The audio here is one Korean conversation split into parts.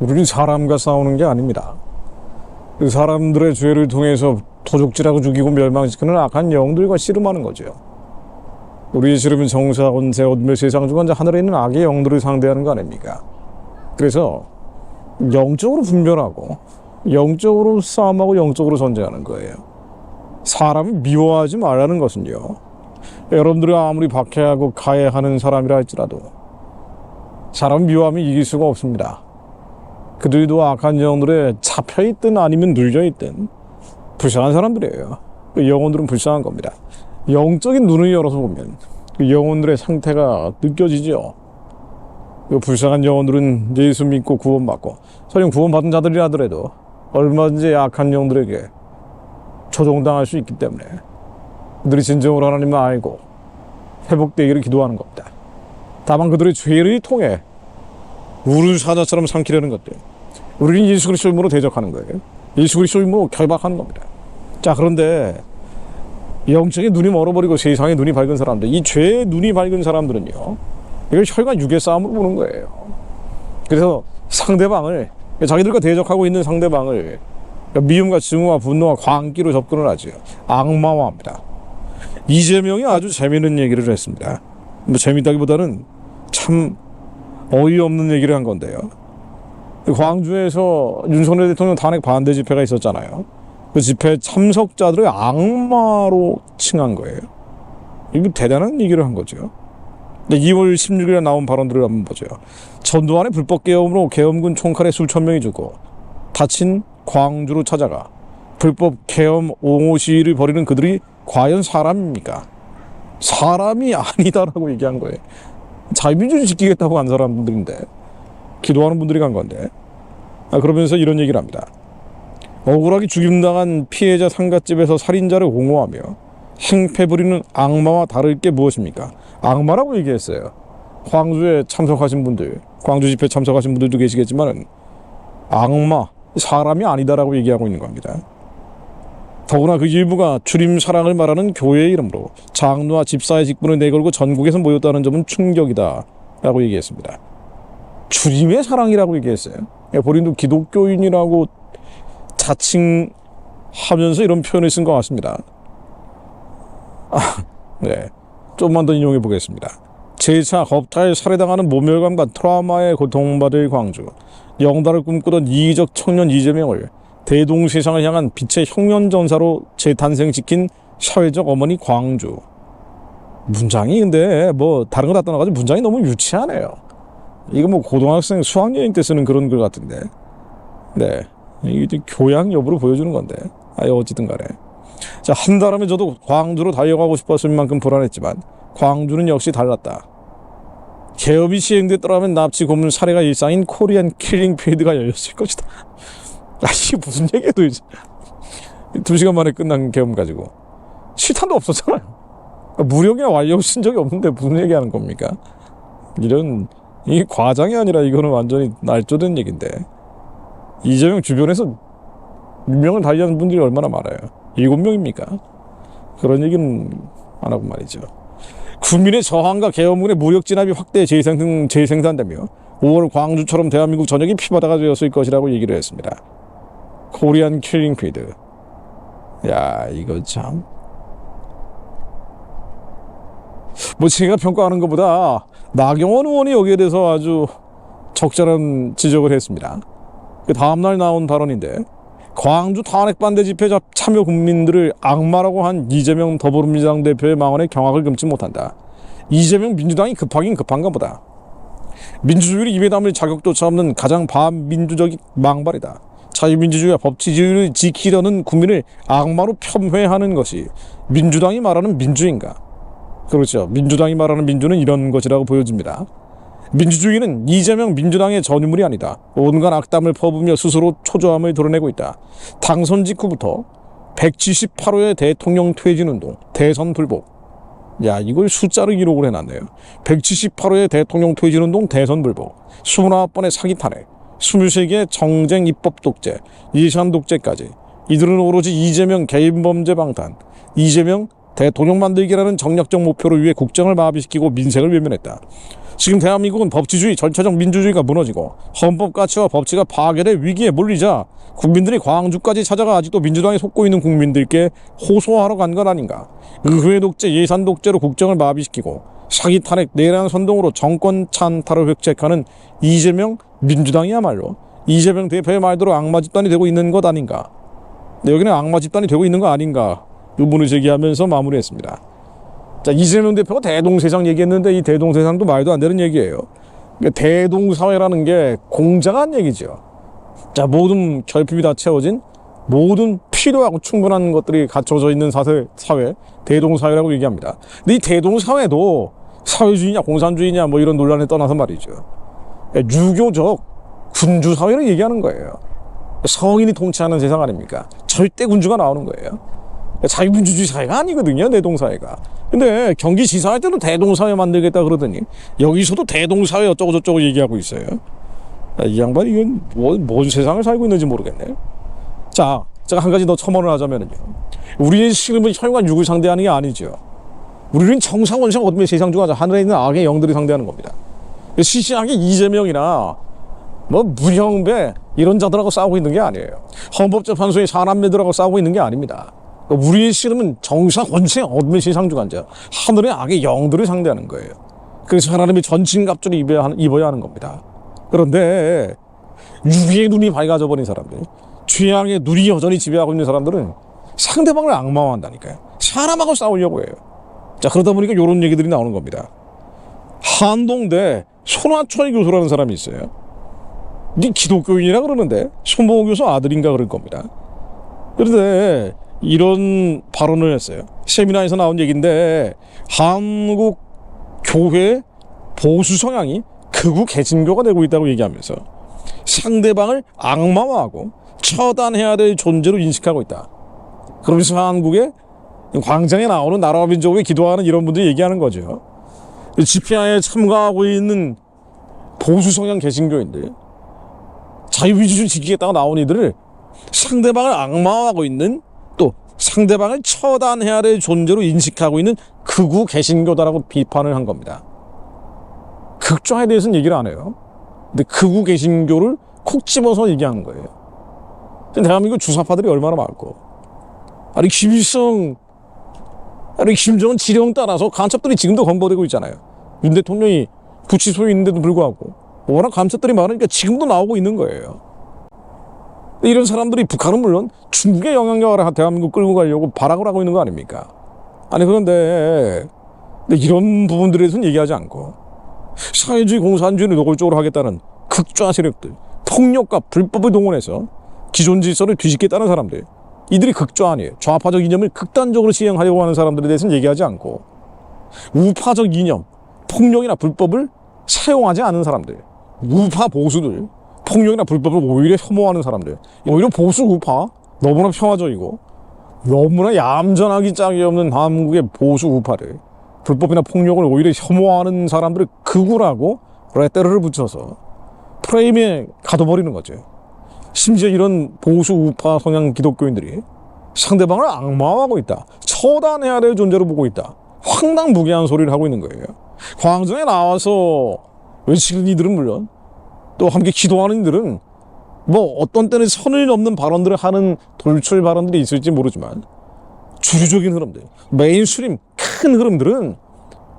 우리는 사람과 싸우는 게 아닙니다. 그 사람들의 죄를 통해서 도적질하고 죽이고 멸망시키는 악한 영들과 씨름하는 거죠. 우리의 씨름은 정사, 권세, 어둠의 세상 중 하늘에 있는 악의 영들을 상대하는 거 아닙니까? 그래서 영적으로 분별하고 영적으로 싸움하고 영적으로 전쟁하는 거예요. 사람을 미워하지 말라는 것은요, 여러분들이 아무리 박해하고 가해하는 사람이라 할지라도 사람 미워하면 이길 수가 없습니다. 그들도 악한 영들에 잡혀있든 아니면 눌려있든 불쌍한 사람들이에요. 그 영혼들은 불쌍한 겁니다. 영적인 눈을 열어서 보면 그 영혼들의 상태가 느껴지죠. 그 불쌍한 영혼들은 예수 믿고 구원받고, 설령 구원받은 자들이라 하더라도 얼마든지 악한 영들에게 조종당할 수 있기 때문에 그들이 진정으로 하나님을 알고 회복되기를 기도하는 겁니다. 다만 그들의 죄를 통해 우르 사자처럼 삼키려는 것들, 우리는 예수 그리스도 이름으로 대적하는 거예요. 예수 그리스도 이름으로 결박하는 겁니다. 자, 그런데 영적인 눈이 멀어버리고 세상의 눈이 밝은 사람들, 이 죄의 눈이 밝은 사람들은요, 이걸 혈과 육의 싸움으로 보는 거예요. 그래서 상대방을, 자기들과 대적하고 있는 상대방을 미움과 증오와 분노와 광기로 접근을 하죠. 악마화합니다. 이재명이 아주 재미있는 얘기를 했습니다. 뭐 재밌다기보다는 참 어이없는 얘기를 한 건데요. 광주에서 윤석열 대통령 탄핵 반대 집회가 있었잖아요. 그 집회 참석자들을 악마로 칭한 거예요. 이거 대단한 얘기를 한 거죠. 2월 16일에 나온 발언들을 한번 보죠. 전두환의 불법 계엄으로 계엄군 총칼에 수천 명이 죽고 다친 광주로 찾아가 불법 계엄 옹호 시위를 벌이는 그들이 과연 사람입니까? 사람이 아니다라고 얘기한 거예요. 자유민주주의 지키겠다고 간 사람들인데, 기도하는 분들이 간 건데, 그러면서 이런 얘기를 합니다. 억울하게 죽임당한 피해자 상갓집에서 살인자를 옹호하며 행패 부리는 악마와 다를 게 무엇입니까? 악마라고 얘기했어요. 광주에 참석하신 분들, 광주 집회 참석하신 분들도 계시겠지만 악마, 사람이 아니다라고 얘기하고 있는 겁니다. 더구나 그 일부가 주님 사랑을 말하는 교회의 이름으로 장로와 집사의 직분을 내걸고 전국에서 모였다는 점은 충격이다 라고 얘기했습니다. 주님의 사랑이라고 얘기했어요. 본인도 기독교인이라고 자칭하면서 이런 표현을 쓴 것 같습니다. 네, 좀만 더 인용해 보겠습니다. 재차 겁탈 살해당하는 모멸감과 트라우마에 고통받을 광주, 영달을 꿈꾸던 이기적 청년 이재명을 대동세상을 향한 빛의 혁명전사로 재탄생시킨 사회적 어머니 광주. 문장이 근데 뭐 다른 거 다 떠나가지고 문장이 너무 유치하네요. 이거 뭐 고등학생 수학여행 때 쓰는 그런 글 같은데. 네, 이게 교양 여부를 보여주는 건데. 어쨌든 간에. 자, 한 달 하면 저도 광주로 달려가고 싶었을 만큼 불안했지만 광주는 역시 달랐다. 계엄이 시행됐더라면 납치, 고문, 살해가 일상인 코리안 킬링 필드가 열렸을 것이다. 이게 무슨 얘기해도 이제 2시간 만에 끝난 계엄 가지고 실탄도 없었잖아요. 무력이나 완료 신 적이 없는데 무슨 얘기하는 겁니까? 이게 과장이 아니라 이거는 완전히 날조된 얘기인데, 이재명 주변에서 유명을 달리하는 분들이 얼마나 많아요. 7명입니까? 그런 얘기는 안 하고 말이죠. 국민의 저항과 계엄군의 무력 진압이 확대 재생산되며 5월 광주처럼 대한민국 전역이 피바다가 되었을 것이라고 얘기를 했습니다. 코리안 킬링 필드. 야, 이거 참. 뭐 제가 평가하는 것보다 나경원 의원이 여기에 대해서 아주 적절한 지적을 했습니다. 그 다음날 나온 발언인데, 광주 탄핵 반대 집회 참여 국민들을 악마라고 한 이재명 더불어민주당 대표의 망언에 경악을 금치 못한다. 이재명 민주당이 급하긴 급한가 보다. 민주주의를 입에 담을 자격조차 없는 가장 반민주적인 망발이다. 자유민주주의와 법치주의를 지키려는 국민을 악마로 폄훼하는 것이 민주당이 말하는 민주인가? 그렇죠. 민주당이 말하는 민주는 이런 것이라고 보여집니다. 민주주의는 이재명 민주당의 전유물이 아니다. 온갖 악담을 퍼부으며 스스로 초조함을 드러내고 있다. 당선 직후부터 178호의 대통령 퇴진운동, 대선 불복. 야, 이걸 숫자로 기록을 해놨네요. 178호의 대통령 퇴진운동, 대선 불복, 29번의 사기 탄핵, 23개의 정쟁 입법 독재, 예산 독재까지. 이들은 오로지 이재명 개인 범죄 방탄, 이재명 대통령 만들기라는 정략적 목표를 위해 국정을 마비시키고 민생을 외면했다. 지금 대한민국은 법치주의, 전체적 민주주의가 무너지고 헌법 가치와 법치가 파괴돼 위기에 몰리자 국민들이 광주까지 찾아가 아직도 민주당에 속고 있는 국민들께 호소하러 간 것 아닌가. 의회 독재, 예산 독재로 국정을 마비시키고 사기 탄핵, 내란 선동으로 정권 찬탈을 획책하는 이재명 민주당이야말로 이재명 대표의 말대로 악마 집단이 되고 있는 것 아닌가. 네, 여기는 악마 집단이 되고 있는 거 아닌가 의문을 제기하면서 마무리했습니다. 자, 이재명 대표가 대동세상 얘기했는데 이 대동세상도 말도 안 되는 얘기예요. 그러니까 대동사회라는 게 공정한 얘기죠. 자, 모든 결핍이 다 채워진 모든 필요하고 충분한 것들이 갖춰져 있는 사회 대동사회라고 얘기합니다. 근데 이 대동사회도 사회주의냐 공산주의냐 뭐 이런 논란에 떠나서 말이죠. 유교적 군주사회를 얘기하는 거예요. 성인이 통치하는 세상 아닙니까? 절대 군주가 나오는 거예요. 자유민주주의 사회가 아니거든요, 대동사회가. 근데 경기지사 할 때도 대동사회 만들겠다 그러더니 여기서도 대동사회 어쩌고 저쩌고 얘기하고 있어요. 이 양반이 이건 뭔 세상을 살고 있는지 모르겠네. 자, 제가 한 가지 더 첨언을 하자면요. 우리의 실험은 혈관 육을 상대하는 게 아니죠. 우리는 정상원상 어둠의 세상 중 하자 하늘에 있는 악의 영들이 상대하는 겁니다. 시시하게 이재명이나 뭐 문형배 이런 자들하고 싸우고 있는 게 아니에요. 헌법재판소의 사남매들하고 싸우고 있는 게 아닙니다. 우리의 씨름은 정상 원체 어둠의 세상 중 앉아 하늘의 악의 영들을 상대하는 거예요. 그래서 하나님이 전신갑주를 입어야 하는 겁니다. 그런데 유비의 눈이 밝아져 버린 사람들, 취향의 눈이 여전히 지배하고 있는 사람들은 상대방을 악마화한다니까요. 사람하고 싸우려고 해요. 자, 그러다 보니까 이런 얘기들이 나오는 겁니다. 한동대 손화철 교수라는 사람이 있어요. 네 기독교인이라 그러는데 손봉호 교수 아들인가 그럴 겁니다. 그런데 이런 발언을 했어요. 세미나에서 나온 얘기인데 한국 교회 보수 성향이 극우 개신교가 되고 있다고 얘기하면서 상대방을 악마화하고 처단해야 될 존재로 인식하고 있다. 그러면서 한국의 광장에 나오는 나라와 민족을 기도하는 이런 분들이 얘기하는 거죠. 집회에 참가하고 있는 보수 성향 개신교인들, 자유민주주의 지키겠다고 나온 이들을 상대방을 악마화하고 있는, 또 상대방을 처단해야 될 존재로 인식하고 있는 극우 개신교다라고 비판을 한 겁니다. 극좌에 대해서는 얘기를 안 해요. 근데 극우 개신교를 콕 집어서 얘기하는 거예요. 대한민국 주사파들이 얼마나 많고, 아니 김일성, 아니 김정은 지령 따라서 간첩들이 지금도 검거되고 있잖아요. 윤 대통령이 구치소에 있는데도 불구하고 워낙 간첩들이 많으니까 지금도 나오고 있는 거예요. 이런 사람들이 북한은 물론 중국의 영향력을 대한민국 끌고 가려고 발악을 하고 있는 거 아닙니까? 아니 그런데 이런 부분들에 대해서는 얘기하지 않고 사회주의 공산주의를 노골적으로 하겠다는 극좌 세력들, 폭력과 불법을 동원해서 기존 질서를 뒤집겠다는 사람들, 이들이 극좌 아니에요. 좌파적 이념을 극단적으로 시행하려고 하는 사람들에 대해서는 얘기하지 않고 우파적 이념, 폭력이나 불법을 사용하지 않은 사람들, 우파 보수들, 폭력이나 불법을 오히려 혐오하는 사람들, 오히려 보수 우파, 너무나 평화적이고 너무나 얌전하기 짝이 없는 한국의 보수 우파를, 불법이나 폭력을 오히려 혐오하는 사람들을 극우라고 레터를 붙여서 프레임에 가둬버리는 거죠. 심지어 이런 보수 우파 성향 기독교인들이 상대방을 악마화하고 있다, 처단해야 될 존재로 보고 있다, 황당무계한 소리를 하고 있는 거예요. 광장에 나와서 외치는 이들은 물론, 또 함께 기도하는 이들은 뭐 어떤 때는 선을 넘는 발언들을 하는 돌출 발언들이 있을지 모르지만 주류적인 흐름들, 메인스트림 큰 흐름들은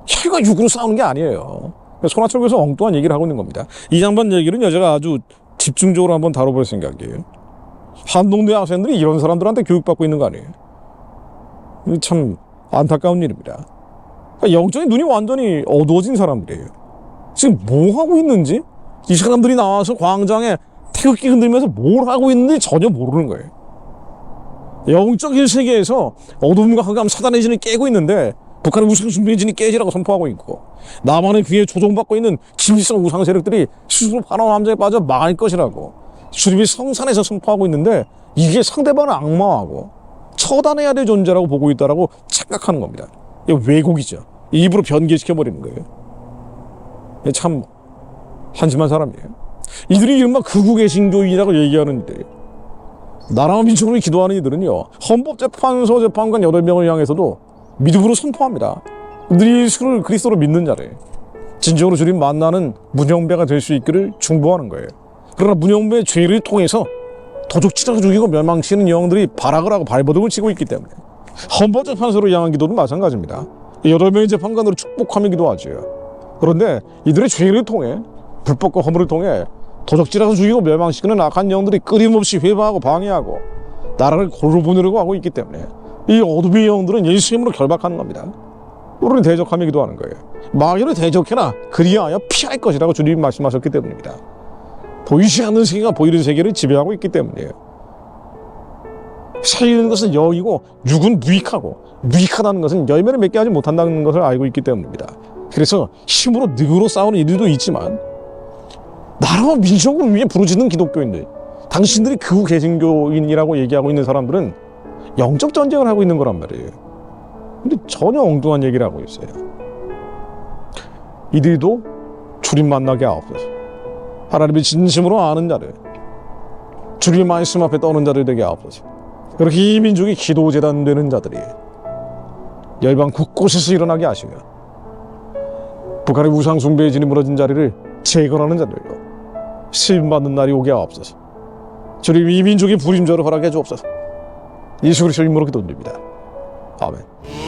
혈과 육으로 싸우는 게 아니에요. 손화철 교수 엉뚱한 얘기를 하고 있는 겁니다. 이 양반 얘기는 제가 아주 집중적으로 한번 다뤄볼 생각이에요. 한동대 학생들이 이런 사람들한테 교육받고 있는 거 아니에요. 참 안타까운 일입니다. 영적인 눈이 완전히 어두워진 사람들이에요. 지금 뭐 하고 있는지, 이 사람들이 나와서 광장에 태극기 흔들면서 뭘 하고 있는지 전혀 모르는 거예요. 영적인 세계에서 어둠과 흑암, 사단의 진을 깨고 있는데 북한은 우상숭배의 진이 깨지라고 선포하고 있고, 남한의 귀에 조종받고 있는 김일성 우상 세력들이 스스로 바람 함정에 빠져 망할 것이라고 주님이 성산에서 선포하고 있는데, 이게 상대방을 악마하고 처단해야 될 존재라고 보고 있다라고 착각하는 겁니다. 이거 왜곡이죠. 일부러 변개시켜버리는 거예요. 참 한심한 사람이에요. 이들이 이른바 극우 개신교인이라고 얘기하는 이들, 나라와 민족을 기도하는 이들은요, 헌법재판소 재판관 8명을 향해서도 믿음으로 선포합니다. 그들이 예수를 그리스도로 믿는 자를 진정으로 주님 만나는 문형배가 될 수 있기를 중보하는 거예요. 그러나 문형배의 죄를 통해서 도적질하고 죽이고 멸망시키는 영들이 발악을 하고 발버둥을 치고 있기 때문에 헌법재판소로 향한 기도도 마찬가지입니다. 8명의 재판관으로 축복하며 기도하죠. 그런데 이들의 죄를 통해 불법과 허물을 통해 도적질하고 죽이고 멸망시키는 악한 영들이 끊임없이 회방하고 방해하고 나라를 골로 보내려고 하고 있기 때문에 이 어둠의 영들은 예수의 이름으로 결박하는 겁니다. 우리는 대적하며 기도하는 거예요. 마귀를 대적해나 그리하여 피할 것이라고 주님이 말씀하셨기 때문입니다. 보이지 않는 세계가 보이는 세계를 지배하고 있기 때문이에요. 살리는 것은 영이고 육은 무익하고 무익하다는 것은 열매를 맺게 하지 못한다는 것을 알고 있기 때문입니다. 그래서 힘으로 능으로 싸우는 이들도 있지만 나라와 민족을 위해 부르짖는 기독교인들, 당신들이 극우 개신교인이라고 얘기하고 있는 사람들은 영적 전쟁을 하고 있는 거란 말이에요. 근데 전혀 엉뚱한 얘기를 하고 있어요. 이들도 주님 만나게 하옵소서. 하나님의 진심으로 아는 자들, 주님의 말씀 앞에 떠는 자들 되게 하옵소서. 그렇게 이 민족이 기도재단 되는 자들이 열방 곳곳에서 일어나게 하시며 북한의 우상 숭배의 진이 무너진 자리를 재건하는 자들로 쓰임받는 날이 오게 하옵소서. 주님 이 민족의 부림절을 허락해 주옵소서. 예수 그리스도 이름으로 기도드립니다. 아멘.